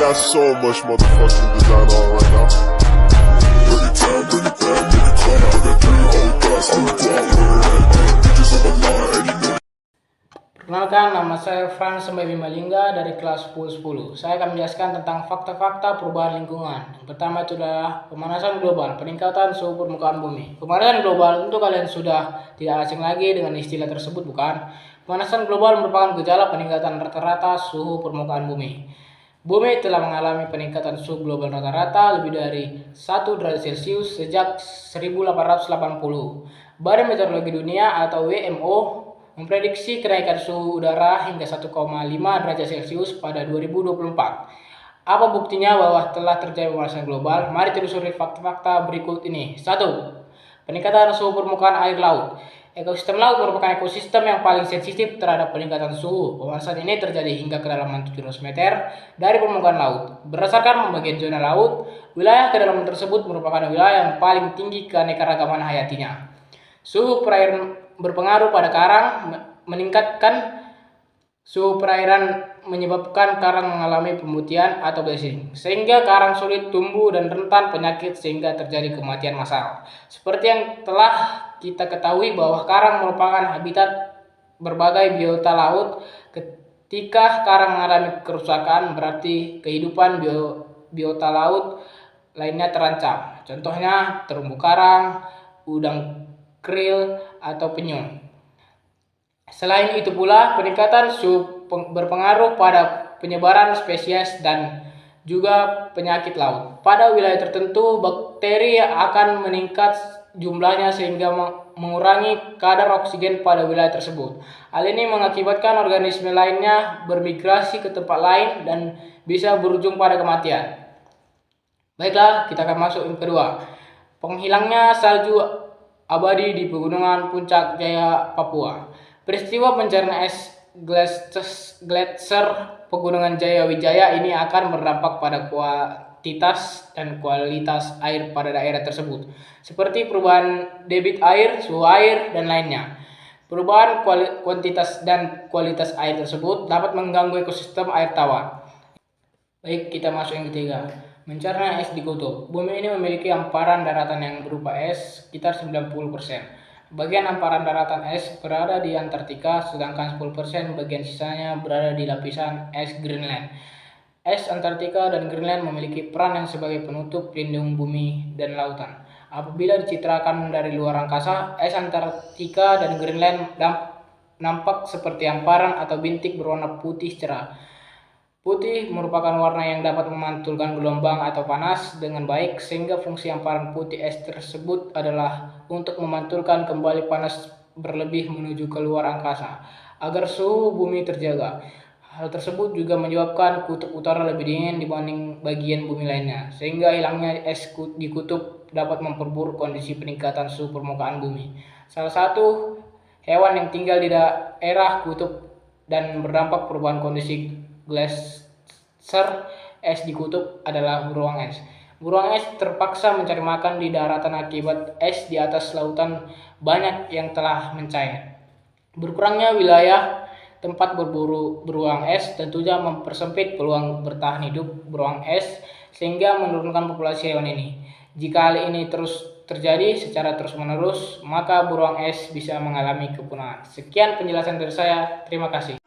got so much motherfucking design on right now. Bring it down, bring it down, make it clap. I got 3 old guys on the block, bitches on the line, and you know. Perkenalkan, nama saya Frans Sembabi Malingga dari kelas 10-10. Saya akan menjelaskan tentang fakta-fakta perubahan lingkungan. Yang pertama itu adalah pemanasan global, peningkatan suhu permukaan bumi. Pemanasan global tentu kalian sudah tidak asing lagi dengan istilah tersebut, bukan? Pemanasan global merupakan gejala peningkatan rata-rata suhu permukaan bumi. Bumi telah mengalami peningkatan suhu global rata-rata lebih dari 1 derajat Celcius sejak 1880. Badan Meteorologi Dunia atau WMO memprediksi kenaikan suhu udara hingga 1,5 derajat Celcius pada 2024. Apa buktinya bahwa telah terjadi pemanasan global? Mari telusuri fakta-fakta berikut ini. 1. Peningkatan suhu permukaan air laut. Ekosistem laut merupakan ekosistem yang paling sensitif terhadap peningkatan suhu. Pemanasan ini terjadi hingga kedalaman 700 meter dari permukaan laut. Berdasarkan pembagian zona laut, wilayah kedalaman tersebut merupakan wilayah yang paling tinggi keanekaragaman hayatinya. Suhu perairan berpengaruh pada karang. Meningkatkan suhu perairan menyebabkan karang mengalami pemutihan atau bleaching, sehingga karang sulit tumbuh dan rentan penyakit sehingga terjadi kematian massal. Seperti yang telah kita ketahui bahwa karang merupakan habitat berbagai biota laut. Ketika karang mengalami kerusakan, berarti kehidupan biota laut lainnya terancam. Contohnya terumbu karang, udang krill, atau penyu. Selain itu pula, peningkatan suhu berpengaruh pada penyebaran spesies dan juga penyakit laut. Pada wilayah tertentu, bakteri akan meningkat jumlahnya sehingga mengurangi kadar oksigen pada wilayah tersebut. Hal ini mengakibatkan organisme lainnya bermigrasi ke tempat lain dan bisa berujung pada kematian. Baiklah, kita akan masuk yang kedua. Penghilangnya salju abadi di Pegunungan Puncak Jaya, Papua. Peristiwa pencarian es gletser Pegunungan Jaya Wijaya ini akan berdampak pada kuantitas dan kualitas air pada daerah tersebut, seperti perubahan debit air, suhu air, dan lainnya. Perubahan kuantitas dan kualitas air tersebut dapat mengganggu ekosistem air tawar. Baik, kita masuk yang ketiga. Mencerna es di kutub. Bumi ini memiliki hamparan daratan yang berupa es sekitar 90%. Bagian hamparan daratan es berada di Antartika, sedangkan 10% bagian sisanya berada di lapisan es Greenland. Es Antartika dan Greenland memiliki peran yang sebagai penutup pelindung bumi dan lautan. Apabila dicitrakan dari luar angkasa, es Antartika dan Greenland nampak seperti hamparan atau bintik berwarna putih cerah. Putih merupakan warna yang dapat memantulkan gelombang atau panas dengan baik, sehingga fungsi hamparan putih es tersebut adalah untuk memantulkan kembali panas berlebih menuju ke luar angkasa agar suhu bumi terjaga. Hal tersebut juga menyebabkan kutub utara lebih dingin dibanding bagian bumi lainnya, sehingga hilangnya es di kutub dapat memperburuk kondisi peningkatan suhu permukaan bumi. Salah satu hewan yang tinggal di daerah kutub dan berdampak perubahan kondisi gletser es di kutub adalah beruang es. Beruang es terpaksa mencari makan di daratan akibat es di atas lautan banyak yang telah mencair. Berkurangnya wilayah tempat berburu beruang es tentunya mempersempit peluang bertahan hidup beruang es sehingga menurunkan populasi hewan ini. Jika hal ini terus terjadi secara terus-menerus, maka beruang es bisa mengalami kepunahan. Sekian penjelasan dari saya. Terima kasih.